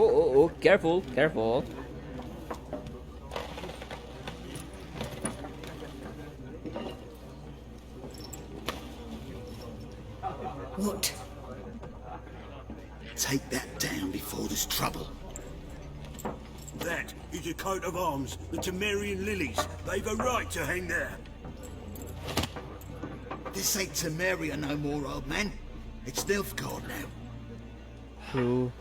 Oh, careful, careful. What? Take that down before there's trouble. That is a coat of arms, the Temerian lilies. They've a right to hang there. This ain't Temeria no more, old man. It's Nilfgaard now. True.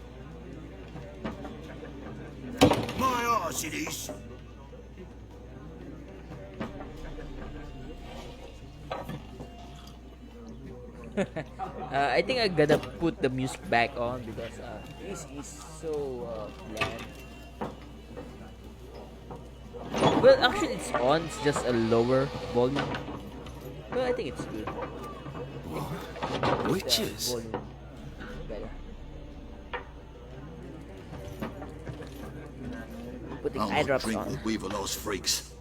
My arse it is. I think I gotta put the music back on because this is so bland. Well, actually it's on, it's just a lower volume. But I think it's good. Witches? Volume better. Putting eye I'll drops drink on. with Weaverlaw's freaks.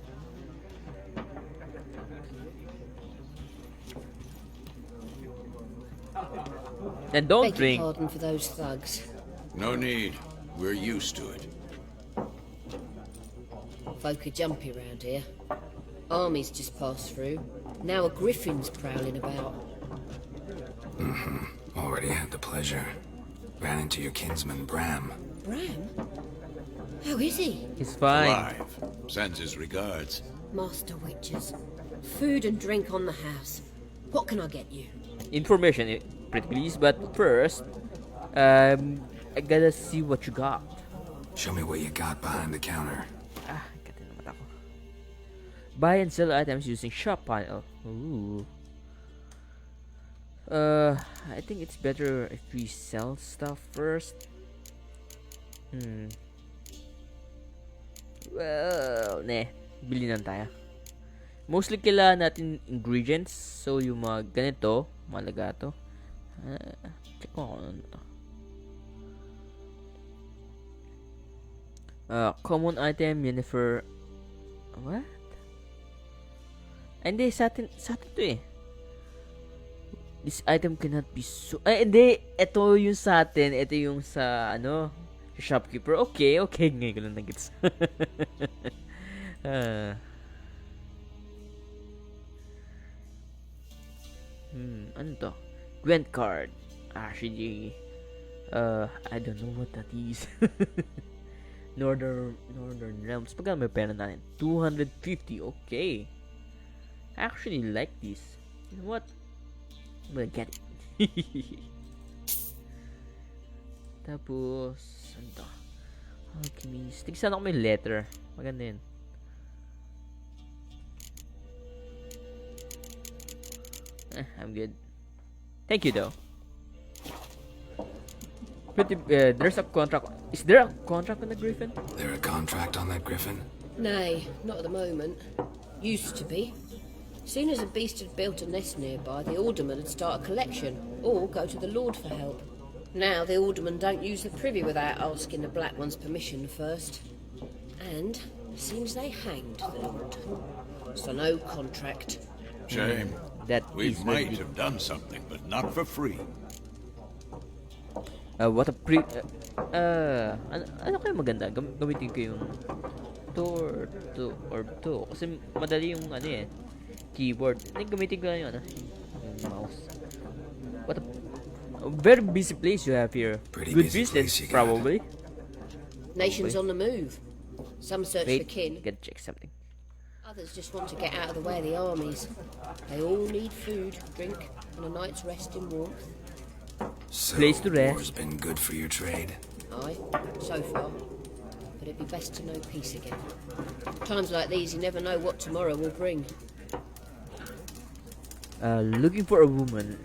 And don't Beg your drink. pardon for those thugs. No need. We're used to it. Folk are jumpy round here. Armies just passed through. Now a griffin's prowling about. Already had the pleasure. Ran into your kinsman, Bram. Bram? How is he? It's fine. Alive. Sends his regards. Master Witches. Food and drink on the house. What can I get you? Information, pretty please. But first, I gotta see what you got. Show me what you got behind the counter. Kati na mata ko. Buy and sell items using shop panel. Ooh. I think it's better if we sell stuff first. Well, bili na tayo. Mostly kailangan natin ingredients. So, yung mga ganito, malaga to. Check ko kung ano to. Common item, Yennefer. What? Hindi, sa atin to eh. This item cannot be so... Ay, hindi. Ito yung sa atin. Ito yung sa, ano, shopkeeper. Okay. Ngayon ko lang nag-gets. Ano to? Gwent card. Actually, I don't know what that is. Northern Realms. Pagka may pera natin. 250. Okay. I actually like this. You know what? I'm gonna get it. Tapos, ano to? Alchemist. Tigsan ako may letter. Maganda yun. I'm good. Thank you though. There's a contract. Is there a contract on the Griffin? There a contract on that griffin? Nay, not at the moment. Used to be. Soon as a beast had built a nest nearby, the alderman would start a collection, or go to the Lord for help. Now the alderman don't use the privy without asking the Black One's permission first. And seems they hanged the Lord. So no contract. Shame. That We is might very good. have done something, but not for free. What a ano kayo maganda? Gamitin ko yung to kasi madali yung ano eh keyboard. Gamitin ko na yung mouse. What a very busy place you have here. Pretty Good busy business place you got. probably. Nations on the move. Some search for Wait, kin. gotta check something. Others just want to get out of the way of the armies. They all need food, drink, and a night's rest in warmth. So, Place to rest. war's been good for your trade. Aye, so far. But it'd be best to know peace again. Times like these, you never know what tomorrow will bring. Looking for a woman.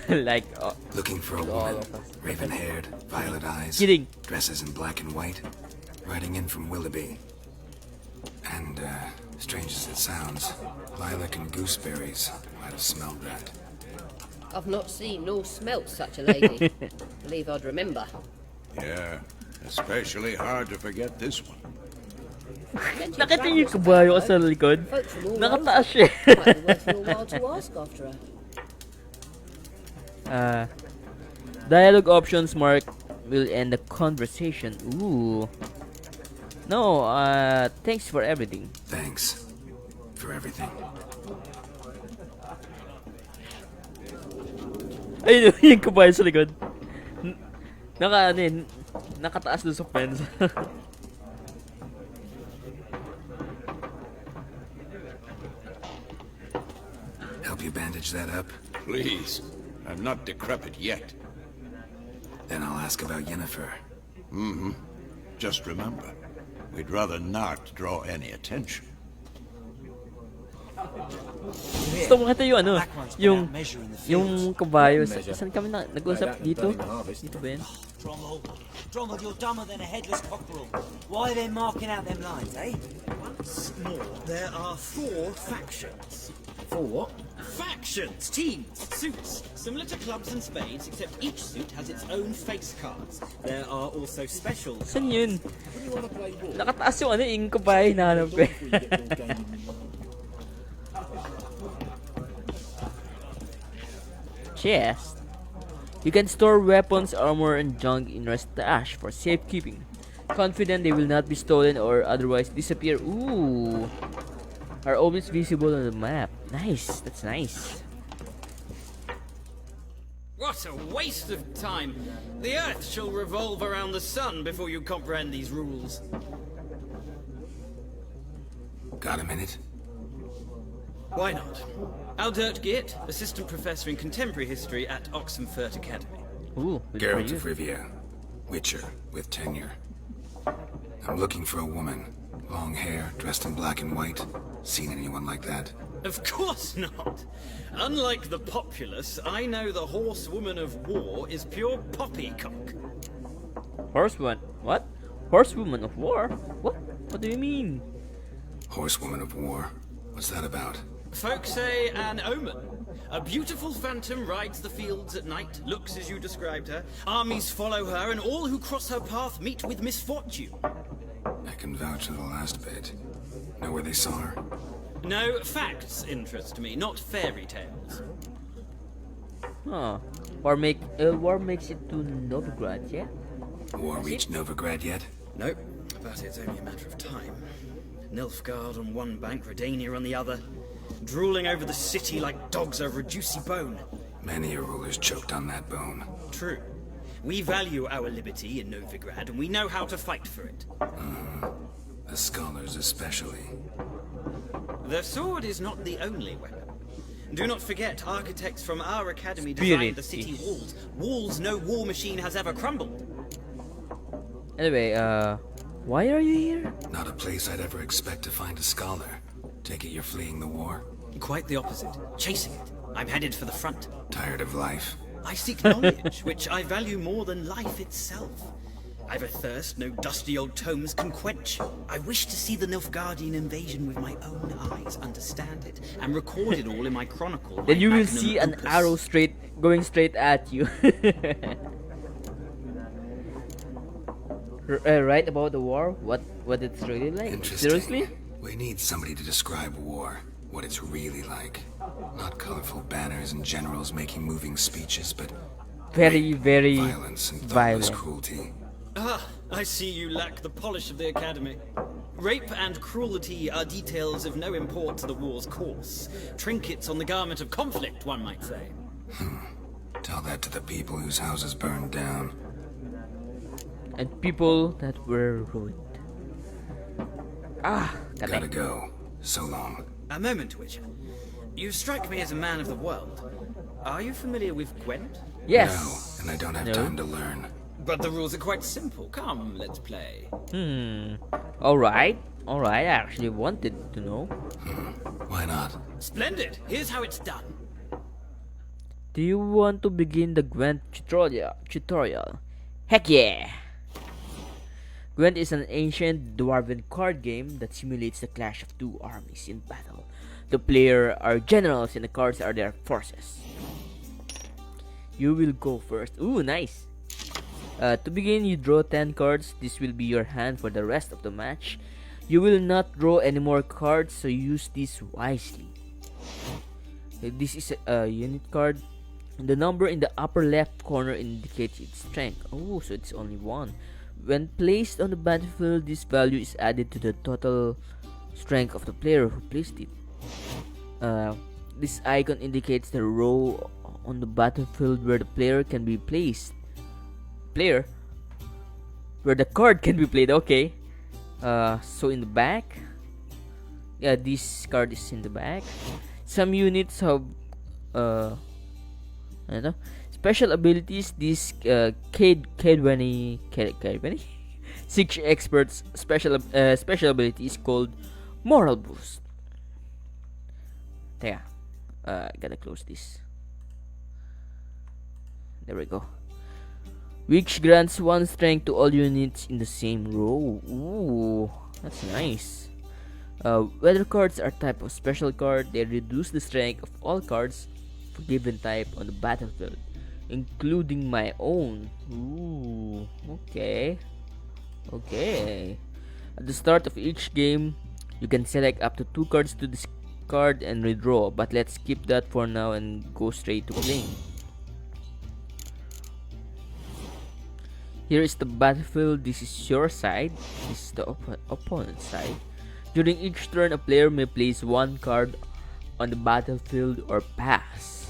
Like Looking for a all woman. of us. Raven-haired, violet eyes. Kidding. Dresses in black and white. Riding in from Willoughby. And, strange as it sounds, lilac and gooseberries might have smelled that. I've not seen nor smelt such a lady. Believe I'd remember. Yeah, especially hard to forget this one. Nakita niyo yung kabayo ko sa likod? Folk from all Nakataas siya. over. Might be worth your while to ask after her. Dialogue options mark will end the conversation. Ooh. No, thanks for everything. Thanks for everything. Ayun yung kabayo sa likod. Nakataas doon sa fence. Help you bandage that up? Please. I'm not decrepit yet. Then I'll ask about Yennefer. Just remember, we'd rather not draw any attention. Gusto mo kita yung ano, yung kabayo. Saan kami nag-usap? Dito? Dito ba yan? Drommel, you're dumber than a headless cockerel. Why are they marking out them lines, eh? Once more, there are 4 factions. 4 what? Factions, teams, suits, similar to clubs and spades, except each suit has its own face cards. There are also special cards. Saan yun? Nakataas yung ano, yung kabayo na hanap ko. Chest. You can store weapons, armor, and junk in your stash for safekeeping. Confident they will not be stolen or otherwise disappear. Ooh. Are always visible on the map. Nice. That's nice. What a waste of time. The Earth shall revolve around the sun before you comprehend these rules. Got a minute? Why not? Aldert Geert, Assistant Professor in Contemporary History at Oxenfurt Academy. Ooh. Geralt of Rivia. Witcher with tenure. I'm looking for a woman. Long hair, dressed in black and white. Seen anyone like that? Of course not. Unlike the populace, I know the horsewoman of war is pure poppycock. Horsewoman? What? Horsewoman of war? What? What do you mean? Horsewoman of war. What's that about? Folk say an omen. A beautiful phantom rides the fields at night, looks as you described her. Armies follow her, and all who cross her path meet with misfortune. I can vouch for the last bit. Know where they saw her? No, facts interest me, not fairy tales. Huh. War makes it to Novigrad, yeah? War reached Novigrad yet? Nope, but it's only a matter of time. Nilfgaard on one bank, Redania on the other, drooling over the city like dogs over a juicy bone. Many a ruler's choked on that bone. True. We value our liberty in Novigrad, and we know how to fight for it. The scholars especially. The sword is not the only weapon. Do not forget, architects from our academy designed the city walls. Walls no war machine has ever crumbled. Anyway, why are you here? Not a place I'd ever expect to find a scholar. Take it you're fleeing the war? Quite the opposite. Chasing it. I'm headed for the front. Tired of life? I seek knowledge, which I value more than life itself. I've a thirst no dusty old tomes can quench. I wish to see the Nilfgaardian invasion with my own eyes, understand it, and record it all in my chronicle. Then you my will magnum see an opus. arrow going straight at you. Right about the war? What it's really like? Interesting. Seriously? We need somebody to describe war. What it's really like. Not colorful banners and generals making moving speeches, but Very violence and thoughtless violent. cruelty. Ah, I see you lack the polish of the academy. Rape and cruelty are details of no import to the war's course. Trinkets on the garment of conflict, one might say. Tell that to the people whose houses burned down. And people that were ruined. Gotta go. So long. A moment, Witcher. You strike me as a man of the world. Are you familiar with Gwent? Yes. No, and I don't have No. time to learn. But the rules are quite simple. Come, let's play. Alright. I actually wanted to know. Why not? Splendid. Here's how it's done. Do you want to begin the Gwent tutorial? Heck yeah! Gwent is an ancient dwarven card game that simulates the clash of two armies in battle. The player are generals and the cards are their forces. You will go first. Ooh, nice! To begin, you draw 10 cards. This will be your hand for the rest of the match. You will not draw any more cards, so use this wisely. This is a unit card. The number in the upper left corner indicates its strength. Oh, so it's only 1. When placed on the battlefield, this value is added to the total strength of the player who placed it. This icon indicates the row on the battlefield where the player can be placed. Player? Where the card can be played, okay. So in the back. Yeah, this card is in the back. Some units have I don't know, special abilities. This K20 Siege Expert's special ability is called Moral Boost. There. Gotta close this. There we go. Which grants 1 strength to all units in the same row. Ooh, that's nice. Weather cards are type of special card. They reduce the strength of all cards of a given type on the battlefield, including my own. Ooh, okay. At the start of each game, you can select up to 2 cards to discard and redraw, but let's skip that for now and go straight to playing. Here is the battlefield. This is your side. This is the opponent's side. During each turn, a player may place 1 card on the battlefield or pass.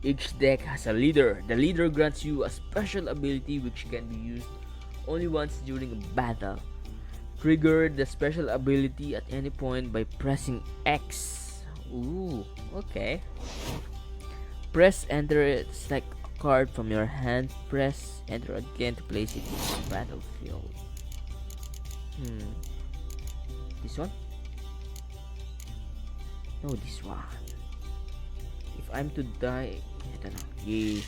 Each deck has a leader. The leader grants you a special ability which can be used only once during a battle. Trigger the special ability at any point by pressing X. Ooh, okay. Press enter, select a card from your hand. Press enter again to place it in the battlefield. This one? No, this one. If I'm to die, I don't know. Yeah.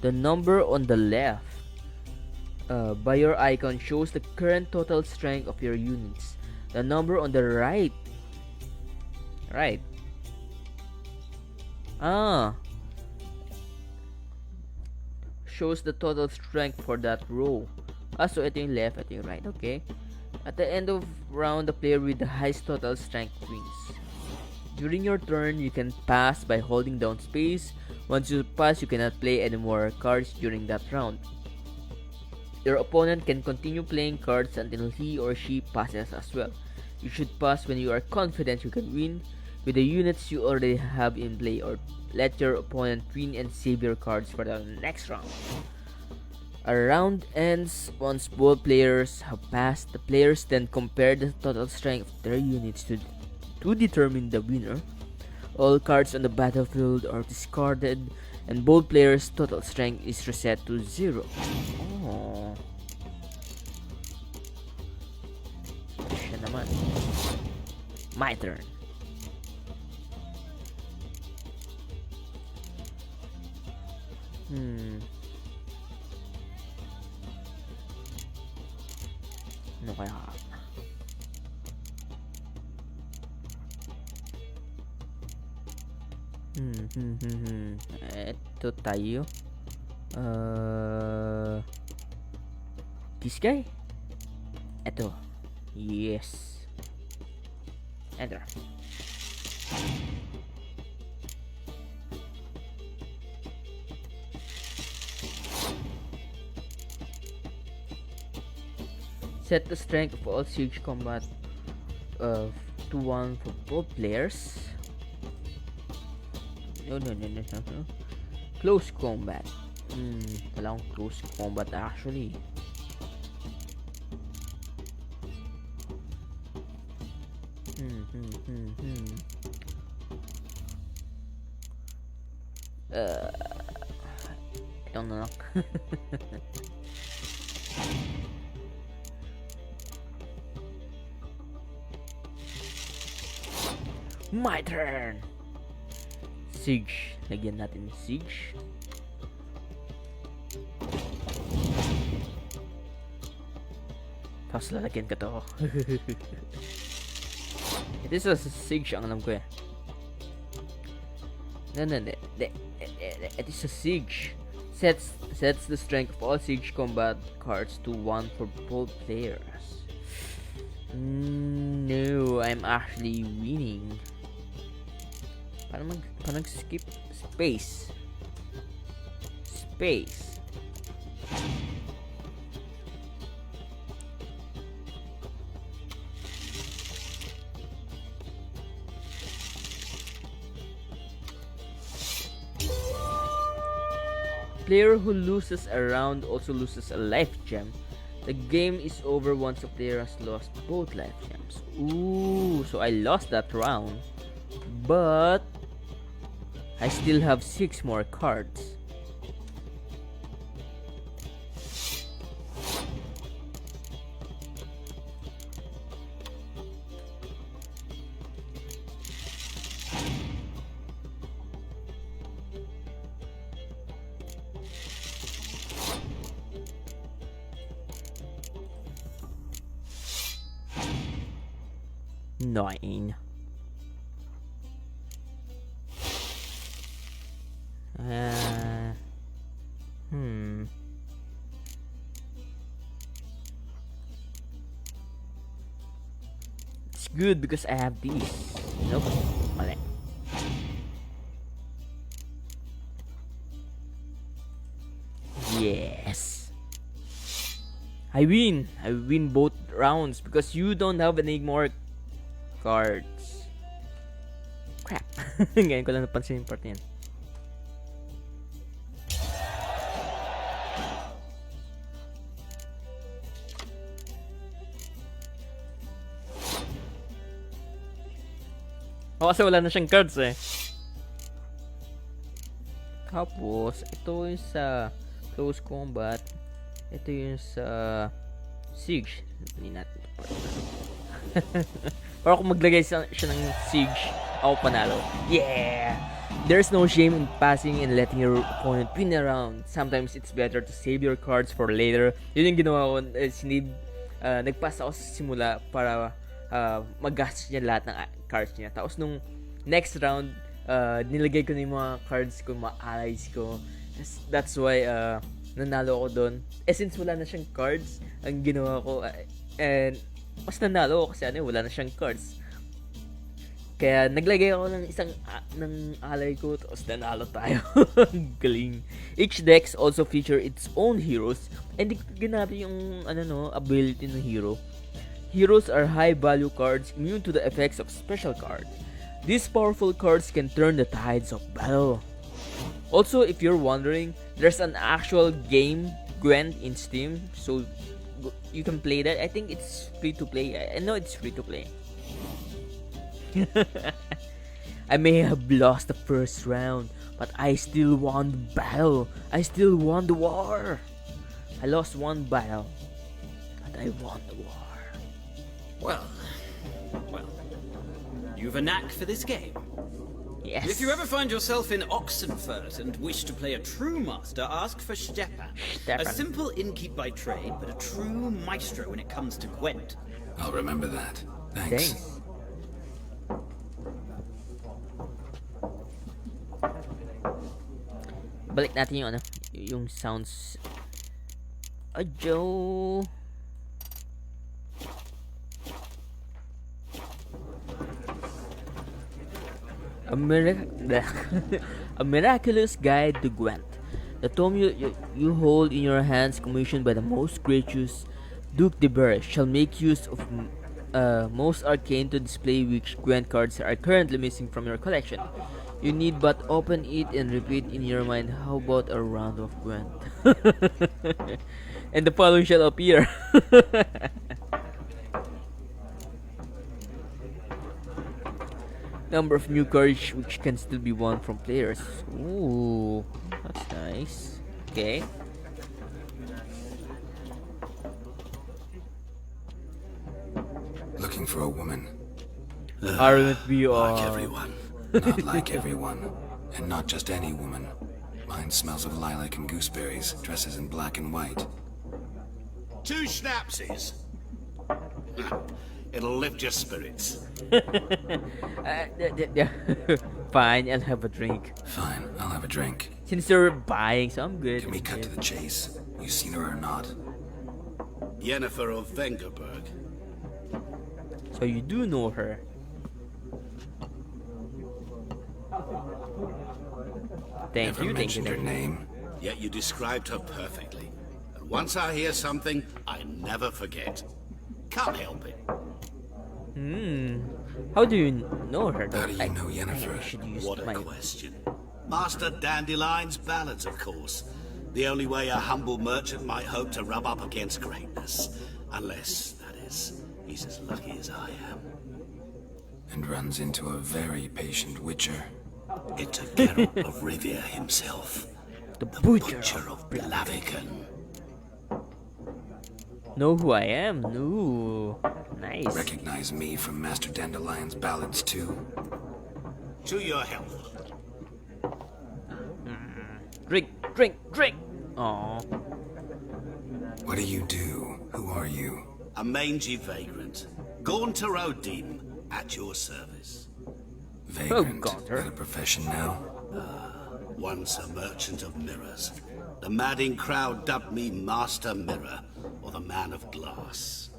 The number on the left by your icon shows the current total strength of your units. The number on the right shows the total strength for that row. So ito yung left, ito yung right. Okay. At the end of round, the player with the highest total strength wins. During your turn, you can pass by holding down space. Once you pass, you cannot play any more cards during that round. Your opponent can continue playing cards until he or she passes as well. You should pass when you are confident you can win with the units you already have in play, or let your opponent win and save your cards for the next round. A round ends once both players have passed. The players then compare the total strength of their units to determine the winner. All cards on the battlefield are discarded and both players' total strength is reset to 0. Oh. Siya naman. My turn. Ano kaya? Ito tayo. This guy? Ito. Yes. Enter. Set the strength of all siege combat to 1 for both players. No. Close combat. Wala akong close combat actually. I don't know. My turn. Siege. Lagyan natin siege. Tapos lalagyan ka to. It is a siege ang alam ko eh. No. It is a siege. Sets the strength of all siege combat cards to 1 for both players. No, I'm actually winning. Paano skip? Space. Space. Player who loses a round also loses a life gem. The game is over once a player has lost both life gems. Ooh, so I lost that round. But I still have 6 more cards. Nine. It's good because I have these. Nope. Mali. Yes. I win. I win both rounds because you don't have any more cards. Crap. Ngayon ko lang napansin yung part yan. Kasi wala na siyang cards eh. Tapos, ito yung sa close combat. Ito yung sa siege. Hindi natin ito part. Para kung maglagay siya ng siege, ako panalo. Yeah! There's no shame in passing and letting your opponent win a round. Sometimes it's better to save your cards for later. Yun yung ginawa ko. Nagpass ako sa simula para magastos niya lahat ng cards niya. Tapos nung next round, nilagay ko na yung mga cards ko, mga allies ko. That's why nanalo ako doon. Since wala na siyang cards, ang ginawa ko, and mas nanalo ako kasi wala na siyang cards. Kaya naglagay ako ng isang ng alay ko, tapos nanalo tayo. Galing. Each decks also feature its own heroes, and di ko ginamit yung ability ng hero. Heroes are high value cards immune to the effects of special cards. These powerful cards can turn the tides of battle. Also, if you're wondering, there's an actual game, Gwent, in Steam, so you can play that. I think it's free to play. I know it's free to play. I may have lost the first round, but I still won the battle. I still won the war. I lost one battle, but I won the war. Well, you've a knack for this game. Yes. If you ever find yourself in Oxenfurt and wish to play a true master, ask for Stepan. A simple innkeep by trade, but a true maestro when it comes to Gwent. I'll remember that. Thanks. Balik natin yung sounds. Joe. A miraculous guide to Gwent. The tome you hold in your hands, commissioned by the most gracious Duke de Berry, shall make use of most arcane to display which Gwent cards are currently missing from your collection. You need but open it and repeat in your mind, how about a round of Gwent? And the following shall appear. Number of new cards which can still be won from players. Ooh, that's nice. Okay. Looking for a woman. Aren't we all? Like everyone. Not like everyone. And not just any woman. Mine smells of lilac and gooseberries, dresses in black and white. 2 schnapsies. It'll lift your spirits. Fine, I'll have a drink. Fine, I'll have a drink. Since you're buying, so I'm good. Can we cut to the chase? You seen her or not? Yennefer of Vengerberg. So you do know her. Thank Never you, thank you, mentioned her thank you. name. Yet you described her perfectly. And once I hear something, I never forget. Can't help it. How do you know her? How do you know I Yennefer? should use What a my... question. Master Dandelion's ballads, of course. The only way a humble merchant might hope to rub up against greatness. Unless, that is, he's as lucky as I am. And runs into a very patient witcher. It's a Geralt of Rivia himself. The The Butcher Butcher of Blaviken. Know who I am? No. Nice. Recognize me from Master Dandelion's ballads too. To your health. Drink, drink, drink! Aww. What do you do? Who are you? A mangy vagrant. Gaunter O'Deem, at your service. Vagrant. Gaunter. Got a profession now? Once a merchant of mirrors. The madding crowd dubbed me Master Mirror, or the Man of Glass.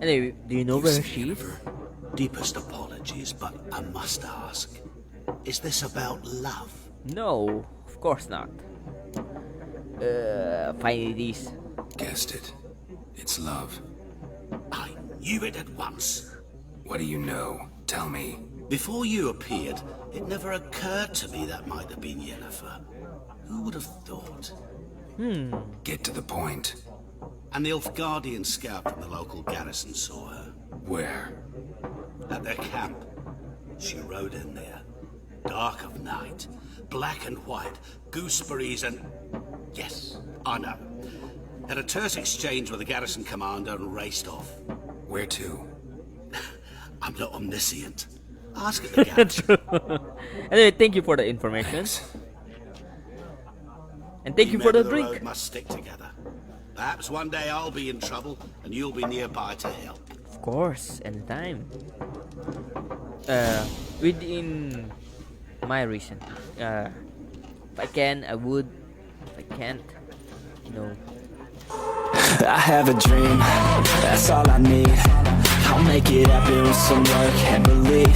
Anyway, do you know where seen she is? Yennefer? Deepest apologies, but I must ask. Is this about love? No, of course not. Finally these. Guessed it. It's love. I knew it at once. What do you know? Tell me. Before you appeared, it never occurred to me that might have been Yennefer. Who would have thought? Get to the point. An Nilfgaardian scout from the local garrison saw her. Where? At their camp. She rode in there. Dark of night. Black and white. Gooseberries and... Yes, I know. Had a terse exchange with the garrison commander and raced off. Where to? I'm not omniscient. Ask at the garrison. Anyway, thank you for the information. Thanks. And thank you for Men the of drink. road must stick together. Perhaps one day I'll be in trouble and you'll be nearby to help. Of course, anytime. Within my reason. If I can, I would. If I can't, no. I have a dream, that's all I need. I'll make it happen with some work and belief.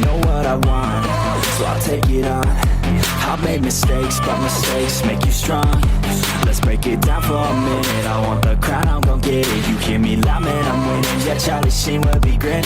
Know what I want, so I'll take it on. I've made mistakes, but mistakes make you strong. Let's break it down for a minute. I want the crown, I'm gon' get it. You hear me loud, man, I'm winning. Yeah, Charlie Sheen will be grinning.